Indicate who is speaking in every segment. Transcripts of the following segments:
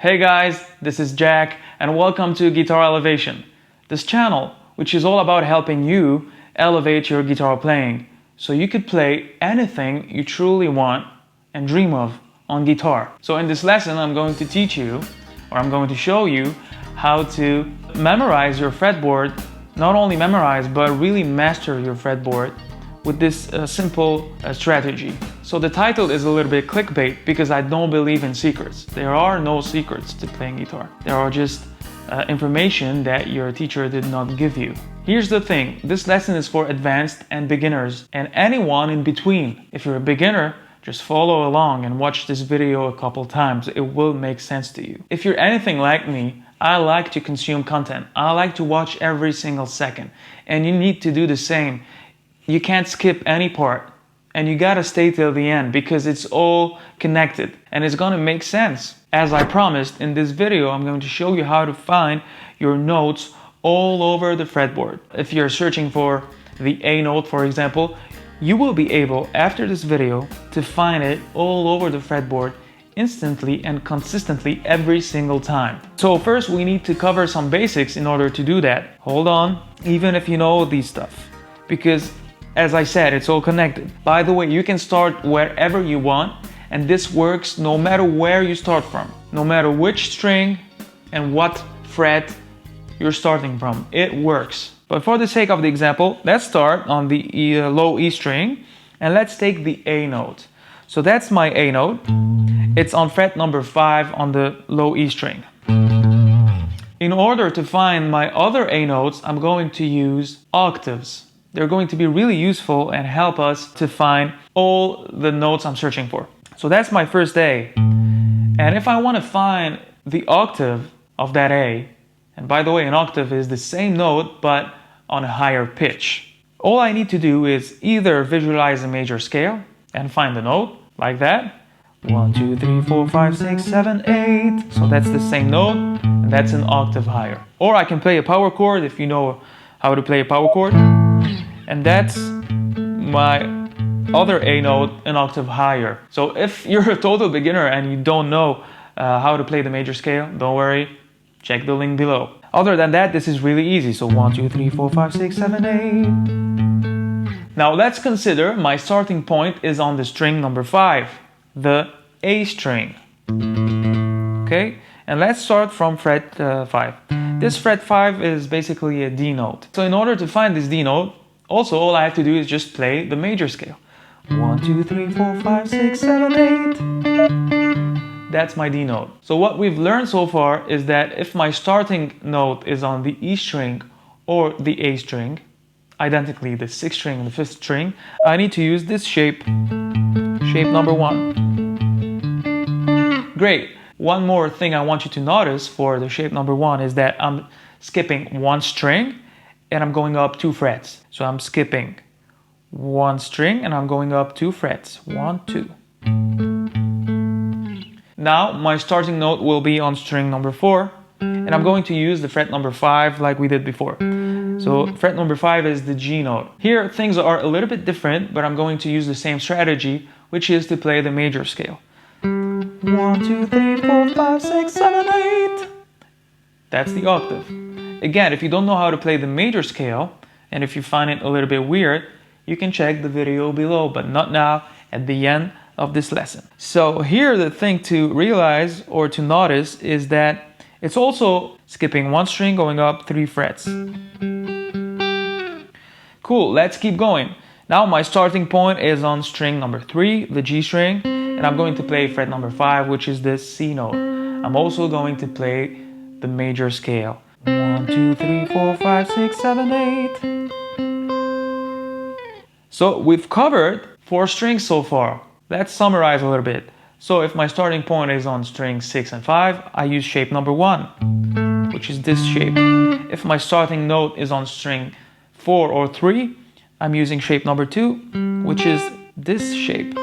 Speaker 1: Hey guys, this is Jack and welcome to Guitar Elevation. This channel, which is all about helping you elevate your guitar playing so you could play anything you truly want and dream of on guitar. So in this lesson, I'm going to teach you, or I'm going to show you how to memorize your fretboard. Not only memorize, but really master your fretboard with this simple strategy. So the title is a little bit clickbait because I don't believe in secrets. There are no secrets to playing guitar. There are just information that your teacher did not give you. Here's the thing, this lesson is for advanced and beginners and anyone in between. If you're a beginner, just follow along and watch this video a couple times. It will make sense to you. If you're anything like me, I like to consume content. I like to watch every single second. And you need to do the same. You can't skip any part. And you gotta stay till the end because it's all connected. And it's gonna make sense. As I promised, in this video, I'm going to show you how to find your notes all over the fretboard. If you're searching for the A note, for example, you will be able, after this video, to find it all over the fretboard instantly and consistently every single time. So first we need to cover some basics in order to do that. Hold on, even if you know these stuff, because as I said, it's all connected. By the way, you can start wherever you want, and this works no matter where you start from, no matter which string and what fret you're starting from, it works. But for the sake of the example, let's start on the low E string and let's take the A note. So that's my A note. It's on fret number 5 on the low E string. In order to find my other A notes, I'm going to use octaves. They're going to be really useful and help us to find all the notes I'm searching for. So that's my first A. And if I want to find the octave of that A, and by the way, an octave is the same note but on a higher pitch. All I need to do is either visualize a major scale and find the note like that. 1, 2, 3, 4, 5, 6, 7, 8. So that's the same note, and that's an octave higher. Or I can play a power chord if you know how to play a power chord. And that's my other A note, an octave higher. So if you're a total beginner and you don't know how to play the major scale, don't worry, check the link below. Other than that, this is really easy. So 1, 2, 3, 4, 5, 6, 7, 8. Now let's consider my starting point is on the string number 5, the A string. Okay, and let's start from fret 5. This fret 5 is basically a D note. So in order to find this D note, also all I have to do is just play the major scale. 1, 2, 3, 4, 5, 6, 7, 8. That's my D note. So what we've learned so far is that if my starting note is on the E string or the A string, identically the 6th string and the 5th string, I need to use this shape number 1. Great. One more thing I want you to notice for the shape number 1 is that I'm skipping one string and I'm going up 2 frets. So I'm skipping one string and I'm going up 2 frets. 1, 2. Now my starting note will be on string number 4 and I'm going to use the fret number 5 like we did before. So fret number 5 is the G note. Here things are a little bit different, but I'm going to use the same strategy, which is to play the major scale. 1, 2, 3, 4, 5, 6, 7, 8. That's the octave. Again, if you don't know how to play the major scale, and if you find it a little bit weird, you can check the video below, but not now, at the end of this lesson. So here the thing to realize or to notice is that it's also skipping one string, going up 3 frets. Cool, let's keep going. Now my starting point is on string number 3, the G string, and I'm going to play fret number 5, which is the C note. I'm also going to play the major scale. 1, 2, 3, 4, 5, 6, 7, 8. So we've covered 4 strings so far. Let's summarize a little bit. So if my starting point is on string 6 and 5, I use shape number 1, which is this shape. If my starting note is on string 4 or 3, I'm using shape number 2, which is this shape.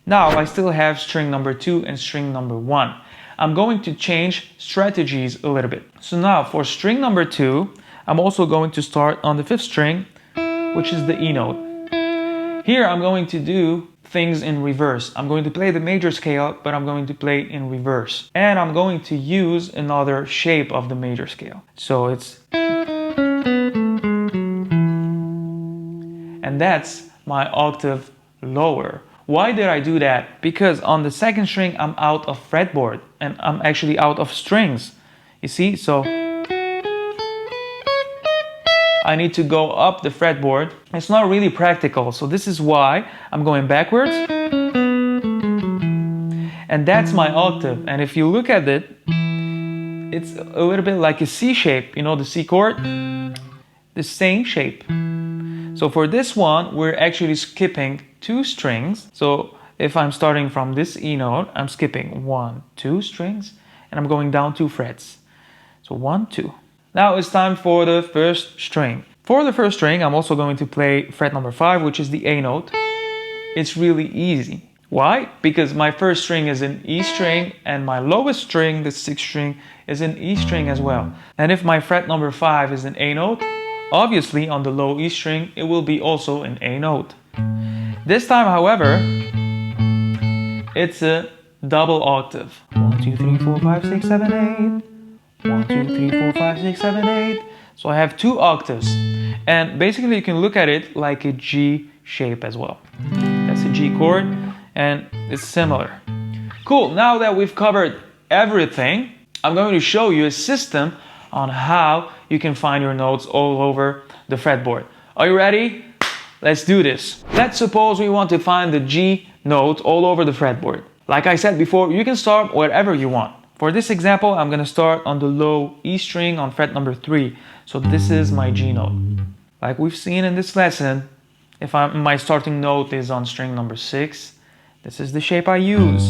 Speaker 1: Now I still have string number 2 and string number 1. I'm going to change strategies a little bit. So now for string number 2, I'm also going to start on the 5th string, which is the E note. Here I'm going to do things in reverse. I'm going to play the major scale, but I'm going to play it in reverse. And I'm going to use another shape of the major scale. So it's... and that's my octave lower. Why did I do that? Because on the second string, I'm out of fretboard and I'm actually out of strings. You see, so I need to go up the fretboard. It's not really practical, so this is why I'm going backwards. And that's my octave. And if you look at it, it's a little bit like a C shape, you know, the C chord, the same shape. So for this one, we're actually skipping 2 strings. So if I'm starting from this E note, I'm skipping 1, 2 strings, and I'm going down 2 frets. So 1, 2. Now it's time for the first string. For the first string, I'm also going to play fret number 5, which is the A note. It's really easy. Why? Because my first string is an E string, and my lowest string, the 6th string, is an E string as well. And if my fret number 5 is an A note, obviously on the low E string, it will be also an A note. This time, however, it's a double octave. 1, 2, 3, 4, 5, 6, 7, 8. 1, 2, 3, 4, 5, 6, 7, 8. So I have 2 octaves. And basically you can look at it like a G shape as well. That's a G chord and it's similar. Cool, now that we've covered everything, I'm going to show you a system on how you can find your notes all over the fretboard. Are you ready? Let's do this. Let's suppose we want to find the G note all over the fretboard. Like I said before, you can start wherever you want. For this example, I'm going to start on the low E string on fret number 3. So this is my G note. Like we've seen in this lesson, if my starting note is on string number 6, this is the shape I use.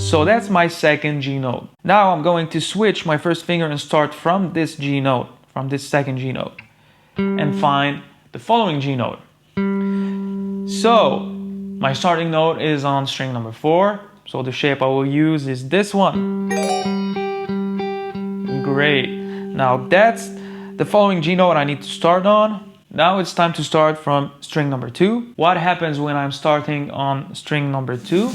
Speaker 1: So that's my second G note. Now I'm going to switch my first finger and start from this G note, from this second G note, and find the following G note. So my starting note is on string number 4. So the shape I will use is this one. Great. Now that's the following G note I need to start on. Now it's time to start from string number 2. What happens when I'm starting on string number 2?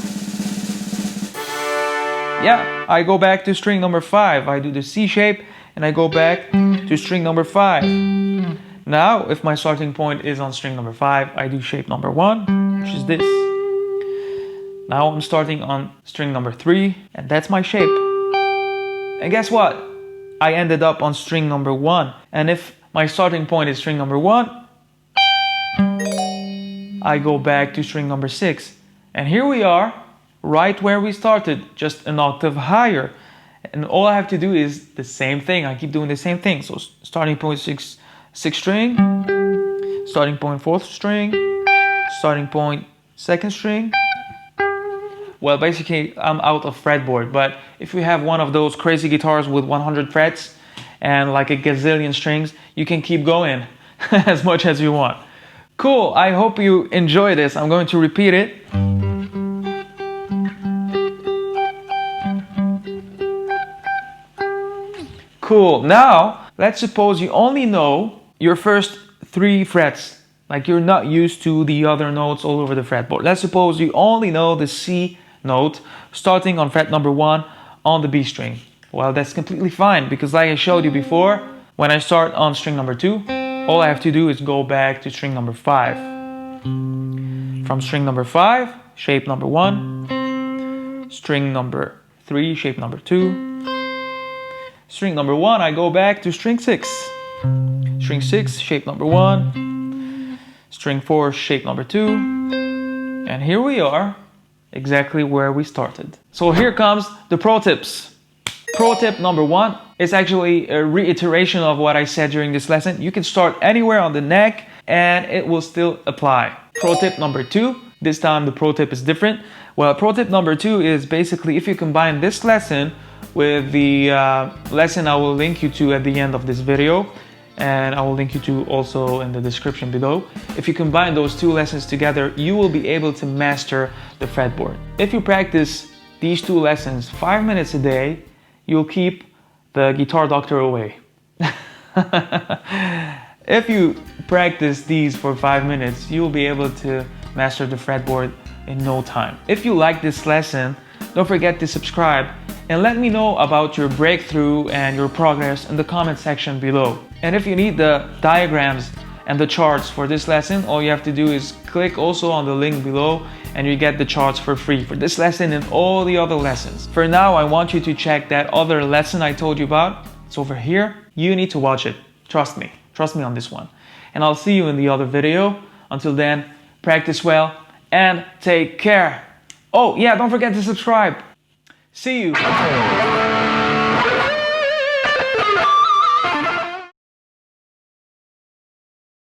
Speaker 1: Yeah, I go back to string number 5. I do the C shape and I go back to string number 5. Now, if my starting point is on string number 5, I do shape number 1, which is this. Now I'm starting on string number 3, and that's my shape. And guess what? I ended up on string number 1. And if my starting point is string number 1, I go back to string number 6. And here we are, right where we started, just an octave higher. And all I have to do is the same thing. I keep doing the same thing. So starting point 6th string, starting point 4th string, starting point 2nd string. Well, basically, I'm out of fretboard, but if you have one of those crazy guitars with 100 frets and like a gazillion strings, you can keep going as much as you want. Cool, I hope you enjoy this. I'm going to repeat it. Cool, now let's suppose you only know your first 3 frets. Like you're not used to the other notes all over the fretboard. Let's suppose you only know the C note starting on fret number 1 on the B string. Well, that's completely fine because like I showed you before, when I start on string number 2, all I have to do is go back to string number 5. From string number 5, shape number 1, string number 3, shape number 2, string number 1, I go back to string 6. String 6, shape number 1, string 4, shape number 2, and here we are, exactly where we started. So here comes the pro tips. Pro tip number 1 is actually a reiteration of what I said during this lesson. You can start anywhere on the neck and it will still apply. Pro tip number 2, this time the pro tip is different. Well, pro tip number 2 is basically if you combine this lesson with the lesson I will link you to at the end of this video, and I will link you to also in the description below. If you combine those 2 lessons together, you will be able to master the fretboard. If you practice these 2 lessons 5 minutes a day, you'll keep the guitar doctor away. If you practice these for 5 minutes, you'll be able to master the fretboard in no time. If you like this lesson, don't forget to subscribe and let me know about your breakthrough and your progress in the comment section below. And if you need the diagrams and the charts for this lesson, all you have to do is click also on the link below and you get the charts for free for this lesson and all the other lessons. For now, I want you to check that other lesson I told you about. It's over here. You need to watch it. Trust me on this one. And I'll see you in the other video. Until then, practice well and take care. Oh yeah, don't forget to subscribe. See you.